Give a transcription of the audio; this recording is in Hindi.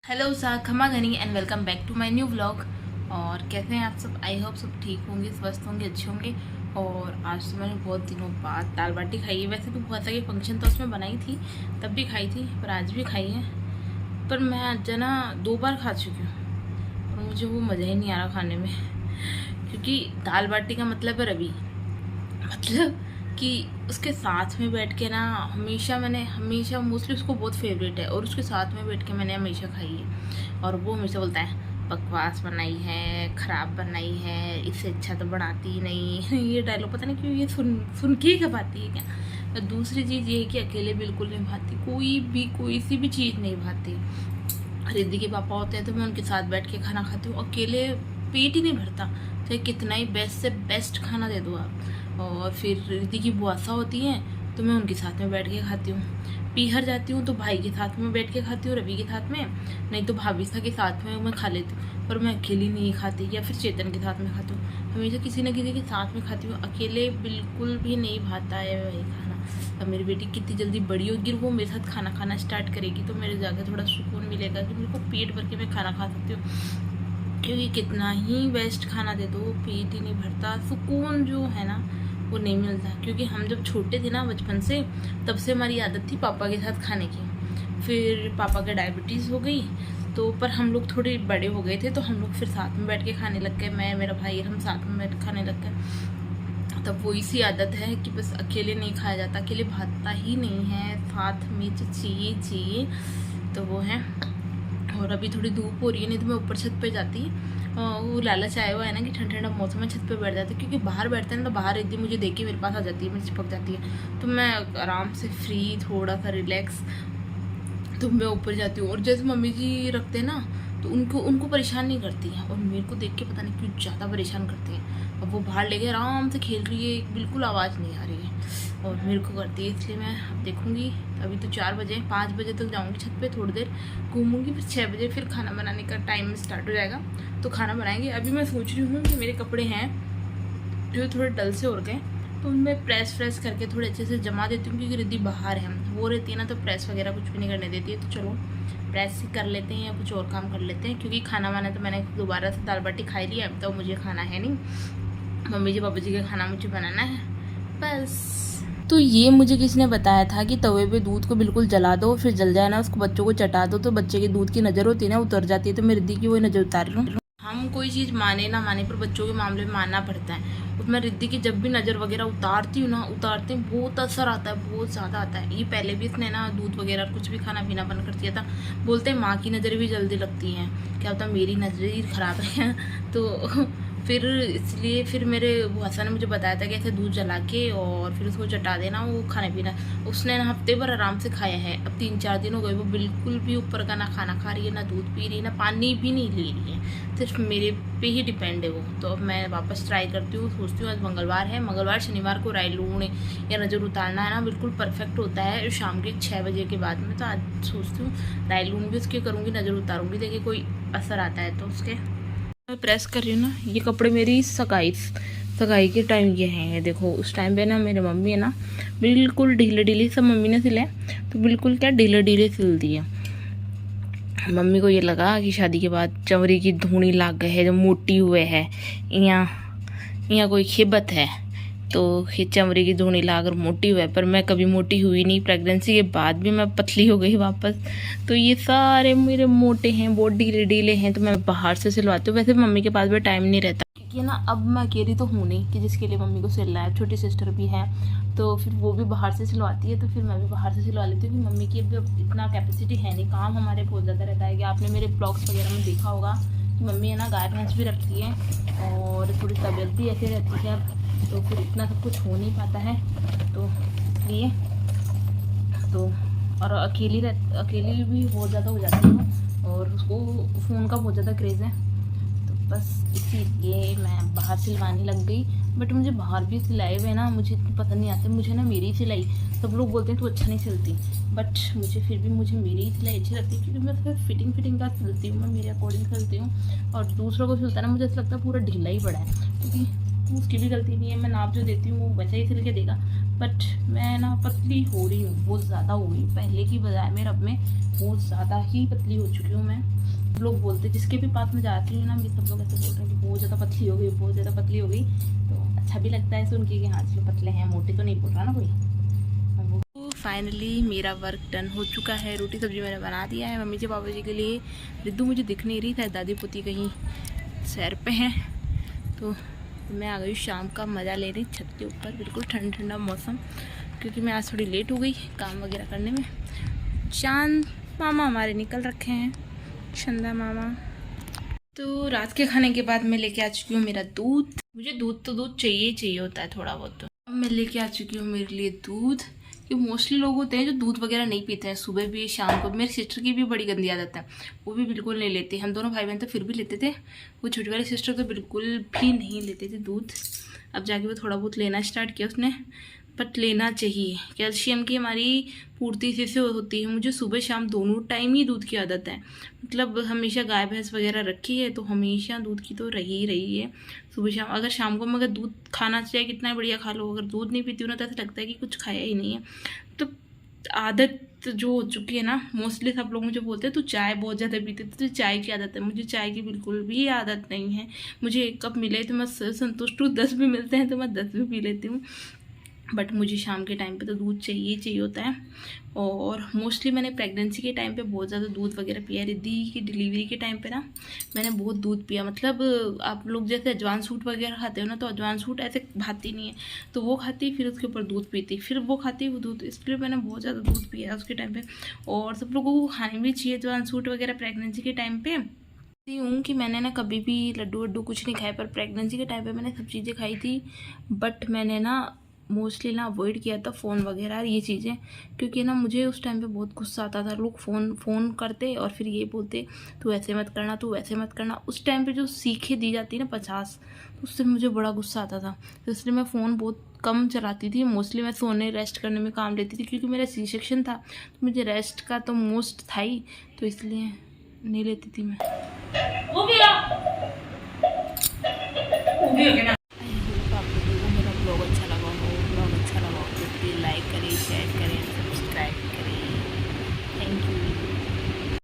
हेलो सा खमा घनी and welcome back to my new vlog. और कैसे हैं आप सब? आई होप सब ठीक होंगे, स्वस्थ होंगे, अच्छे होंगे। और आज तो मैंने बहुत दिनों बाद दाल बाटी खाई है। वैसे तो बहुत सारे फंक्शन तो उसमें बनाई थी, तब भी खाई थी, पर आज भी खाई है। पर मैं आज ना 2 बार खा चुकी हूँ और मुझे वो मज़ा ही नहीं आ रहा खाने में। क्योंकि दाल बाटी का मतलब है रवि, मतलब कि उसके साथ में बैठ के ना हमेशा मोस्टली उसको बहुत फेवरेट है और उसके साथ में बैठ के मैंने हमेशा खाई है। और वो हमेशा बोलता है बकवास बनाई है, ख़राब बनाई है, इससे अच्छा तो बनाती ही नहीं। ये डायलॉग पता नहीं क्यों ये सुन सुन के ही खपाती है क्या। तो दूसरी चीज़ ये है कि अकेले बिल्कुल नहीं भाती, कोई सी भी चीज़ नहीं भाती। रिद्धि के पापा होते हैं तो मैं उनके साथ बैठ के खाना खाती हूँ, अकेले पेट ही नहीं भरता, चाहे कितना ही बेस्ट से बेस्ट खाना दे दो आप। और फिर रिद्धि की बुआसा होती हैं तो मैं उनके साथ में बैठ के खाती हूँ। पीहर जाती हूँ तो भाई के साथ में बैठ के खाती हूँ, रवि के साथ में, नहीं तो भाभीसा के साथ में मैं खा लेती हूँ। पर मैं अकेली नहीं खाती, या फिर चेतन के साथ में खाती हूँ, हमेशा किसी न किसी के साथ में खाती हूँ। अकेले बिल्कुल भी नहीं भाता है वही खाना। अब मेरी बेटी कितनी जल्दी बड़ी होगी, वो मेरे साथ खाना खाना स्टार्ट करेगी तो मेरे जाकर थोड़ा सुकून मिलेगा कि मेरे को पेट भर के मैं खाना खा सकती हूँ। क्योंकि कितना ही बेस्ट खाना दे दो पेट ही नहीं भरता, सुकून जो है ना वो नहीं मिलता। क्योंकि हम जब छोटे थे ना बचपन से, तब से हमारी आदत थी पापा के साथ खाने की। फिर पापा के डायबिटीज़ हो गई तो, पर हम लोग थोड़े बड़े हो गए थे तो हम लोग फिर साथ में बैठ के खाने लग गए, मैं मेरा भाई हम साथ में बैठ खाने लग गए। तब वो इसी आदत है कि बस अकेले नहीं खाया जाता, अकेले भाता ही नहीं है, साथ में जो चाहिए तो वो है। और अभी थोड़ी धूप हो रही है, नहीं तो मैं ऊपर छत पे जाती। वो लालच आया हुआ है ना कि ठंडा ठंडा मौसम में छत पे बैठ जाती, क्योंकि बाहर बैठते हैं ना तो बाहर इतनी मुझे देख के मेरे पास आ जाती है, मेरी चिपक जाती है। तो मैं आराम से फ्री, थोड़ा सा रिलैक्स, तो मैं ऊपर जाती हूँ। और जैसे मम्मी जी रखते हैं ना तो उनको परेशान नहीं करती हैं, और मेरे को देख के पता नहीं क्यों ज़्यादा परेशान करती हैं। अब वो बाहर लेके आराम से खेल रही है, बिल्कुल आवाज़ नहीं आ रही है, और मेरे को करती है। इसलिए मैं अब देखूँगी, अभी तो 4 बजे, 5 बजे तक जाऊँगी छत पे, थोड़ी देर घूमूंगी, फिर 6 बजे फिर खाना बनाने का टाइम स्टार्ट हो जाएगा तो खाना बनाएंगे। अभी मैं सोच रही हूँ कि मेरे कपड़े हैं जो थोड़े डल से उड़ गए, तो उनमें प्रेस फ्रेस करके थोड़े अच्छे से जमा देती हूँ। क्योंकि रिद्धि बाहर है, वो रहती है ना तो प्रेस वगैरह कुछ भी नहीं करने देती है। तो चलो प्रेस ही कर लेते हैं या कुछ और काम कर लेते हैं। क्योंकि खाना वाना तो मैंने दोबारा से दाल बाटी खाई लिया, अब तो मुझे खाना है नहीं, मम्मी जी पापा जी का खाना मुझे बनाना है बस। तो ये मुझे किसी ने बताया था कि तवे पे दूध को बिल्कुल जला दो, फिर जल जाए ना उसको बच्चों को चटा दो तो बच्चे के दूध की नज़र होती है ना उतर जाती है। तो मैं रिद्धि की वही नज़र उतार रही हूँ। हम कोई चीज़ माने ना माने, पर बच्चों के मामले में मानना पड़ता है। उसमें रिद्धि की जब भी नज़र वगैरह उतारती हूँ ना, उतारते बहुत असर आता है, बहुत ज़्यादा आता है। ये पहले भी इसने ना दूध वगैरह कुछ भी खाना पीना बंद कर दिया था। बोलते हैं माँ की नज़र भी जल्दी लगती है, क्या होता मेरी नज़र ही ख़राब है। तो फिर इसलिए फिर मेरे बुआसा ने मुझे बताया था कि ऐसे दूध जला के और फिर उसको चटा देना, वो खाने पीना। उसने ना हफ्ते भर आराम से खाया है, अब 3-4 दिन हो गए वो बिल्कुल भी ऊपर का ना खाना खा रही है, ना दूध पी रही है, ना पानी भी नहीं ले रही है, सिर्फ मेरे पे ही डिपेंड है वो। तो अब मैं वापस ट्राई करती हूँ, सोचती हूँ आज मंगलवार है, मंगलवार शनिवार को राई लूण या नज़र उतारना है ना, बिल्कुल परफेक्ट होता है शाम के 6 बजे के बाद में। तो आज सोचती हूँ राई लूण भी उसके करूँगी, नज़र उतारूँगी, देखिए कोई असर आता है तो उसके। मैं प्रेस कर रही हूँ ना, ये कपड़े मेरी सगाई के टाइम के हैं। देखो उस टाइम पे ना मेरे मम्मी है ना बिल्कुल ढीले ढीले, सब मम्मी ने सिले तो बिल्कुल क्या ढीले ढीले सिल दिए। मम्मी को ये लगा कि शादी के बाद चमड़ी की धूनी लाग गए है, जो मोटी हुए है, यहाँ कोई खिबत है तो चमड़ी की धूनी लाकर मोटी हुआ है। पर मैं कभी मोटी हुई नहीं, प्रेगनेंसी के बाद भी मैं पतली हो गई वापस। तो ये सारे मेरे मोटे हैं, बहुत ढीले ढीले हैं, तो मैं बाहर से सिलवाती हूँ। वैसे मम्मी के पास भी टाइम नहीं रहता, क्योंकि ना अब मैं अकेली तो हूँ नहीं कि जिसके लिए मम्मी को सिलना है, छोटी सिस्टर भी है तो फिर वो भी बाहर से सिलवाती है, तो फिर मैं भी बाहर से सिलवा लेती हूँ। कि मम्मी की अब इतना कैपेसिटी है नहीं, काम हमारे बहुत ज़्यादा रहता है। कि आपने मेरे ब्लॉग्स वगैरह में देखा होगा कि मम्मी है ना गाय भैंस भी रखती है और थोड़ी तबीयत भी ऐसे रहती है, तो फिर इतना सब कुछ हो नहीं पाता है। तो इसलिए तो और अकेली भी बहुत ज़्यादा हो जाती है, और उसको फ़ोन का बहुत ज़्यादा क्रेज़ है, तो बस इसीलिए मैं बाहर सिलवाने लग गई। बट मुझे बाहर भी सिलाए हुए ना मुझे पसंद नहीं आते। मुझे ना मेरी सिलाई, सब लोग बोलते हैं तू अच्छा नहीं सिलती, बट मुझे मेरी ही सिलाई अच्छी लगती है। क्योंकि मैं सिर्फ फिटिंग का सिलती हूँ, मैं मेरे अकॉर्डिंग सिलती हूँ। और दूसरों को सिलता है ना, मुझे ऐसा लगता है पूरा ढीला ही पड़ा है, क्योंकि उसकी भी गलती नहीं है, मैं नाप जो देती हूँ वो वैसा ही सिल के देगा। बट मैं ना पतली हो रही हूँ, बहुत ज़्यादा हो गई पहले की बजाय में। अब मैं बहुत ज़्यादा ही पतली हो चुकी हूँ मैं। लोग बोलते जिसके भी पास में जाती हूँ ना, मुझे सब लोग ऐसे बोल रहे हैं कि बहुत ज़्यादा पतली हो गई, बहुत ज़्यादा पतली हो गई। तो अच्छा भी लगता है सुन के कि हाँ चलो पतले हैं, मोटे तो नहीं बोल रहा ना कोई। तो फाइनली मेरा वर्क डन हो चुका है। रोटी सब्जी मैंने बना दिया है मम्मी जी पापा जी के लिए। रिद्धू मुझे दिख नहीं रही था, दादी पोती कहीं सैर पे हैं। तो मैं आ गई शाम का मज़ा ले रही छत के ऊपर, बिल्कुल ठंडा ठंडा मौसम, क्योंकि मैं आज थोड़ी लेट हो गई काम वगैरह करने में। चांद मामा हमारे निकल रखे हैं, चंदा मामा। तो रात के खाने के बाद मैं लेके आ चुकी हूँ मेरा दूध। मुझे दूध तो दूध चाहिए होता है थोड़ा बहुत। तो अब मैं लेके आ चुकी हूँ मेरे लिए दूध, कि मोस्टली लोग होते हैं जो दूध वगैरह नहीं पीते हैं, सुबह भी शाम को। मेरी सिस्टर की भी बड़ी गंदी आदत है, वो भी बिल्कुल नहीं लेती। हम दोनों भाई बहन तो फिर भी लेते थे, वो छोटी वाली सिस्टर तो बिल्कुल भी नहीं लेते थे दूध। अब जाके वो थोड़ा बहुत लेना स्टार्ट किया उसने, बट लेना चाहिए। कैल्शियम की हमारी पूर्ति से होती है। मुझे सुबह शाम दोनों टाइम ही दूध की आदत है, मतलब हमेशा गाय भैंस वगैरह रखी है तो हमेशा दूध की तो रही है सुबह शाम। अगर शाम को मगर दूध खाना चाहिए, कितना बढ़िया खा लो, अगर दूध नहीं पीती हूँ ना तो ऐसा लगता है कि कुछ खाया ही नहीं है। तो आदत जो हो चुकी है ना, मोस्टली सब लोग मुझे बोलते हैं तू चाय बहुत ज़्यादा पीती, तो चाय की आदत है। मुझे चाय की बिल्कुल भी आदत नहीं है। मुझे 1 कप मिले तो मैं संतुष्ट हूँ, 10 भी मिलते हैं तो मैं 10 भी पी लेती हूँ। बट मुझे शाम के टाइम पे तो दूध चाहिए होता है। और मोस्टली मैंने प्रेगनेंसी के टाइम पे बहुत ज़्यादा दूध वगैरह पिया। रिद्धि की डिलीवरी के टाइम पे ना मैंने बहुत दूध पिया। मतलब आप लोग जैसे अजवान सूट वगैरह खाते हो ना, तो अजवान सूट ऐसे भाती नहीं है, तो वो खाती, फिर उसके ऊपर दूध पीती, फिर वो खाती वो दूध। इसलिए मैंने बहुत ज़्यादा दूध पिया उसके टाइम पर। और सब लोगों को खाने भी चाहिए अजवान सूट वगैरह प्रेगनेंसी के टाइम पर। हूँ कि मैंने ना कभी भी लड्डू वड्डू कुछ नहीं खाए, पर प्रेगनेंसी के टाइम पे मैंने सब चीज़ें खाई थी। बट मैंने ना मोस्टली ना अवॉइड किया था फ़ोन वगैरह ये चीज़ें, क्योंकि ना मुझे उस टाइम पे बहुत गुस्सा आता था। लोग फ़ोन करते और फिर ये बोलते तू ऐसे मत करना, तू वैसे मत करना। उस टाइम पे जो सीखें दी जाती ना 50, तो उससे मुझे बड़ा गुस्सा आता था। तो इसलिए मैं फ़ोन बहुत कम चलाती थी। मोस्टली मैं सोने रेस्ट करने में काम लेती थी, क्योंकि मेरा सी सेक्शन था तो मुझे रेस्ट का तो मोस्ट था ही, तो इसलिए नहीं लेती थी मैं। हो गया ना। आप लोगों को मेरा ब्लॉग अच्छा लगा हो, तो प्लीज़ लाइक करें, शेयर करें, सब्सक्राइब करें।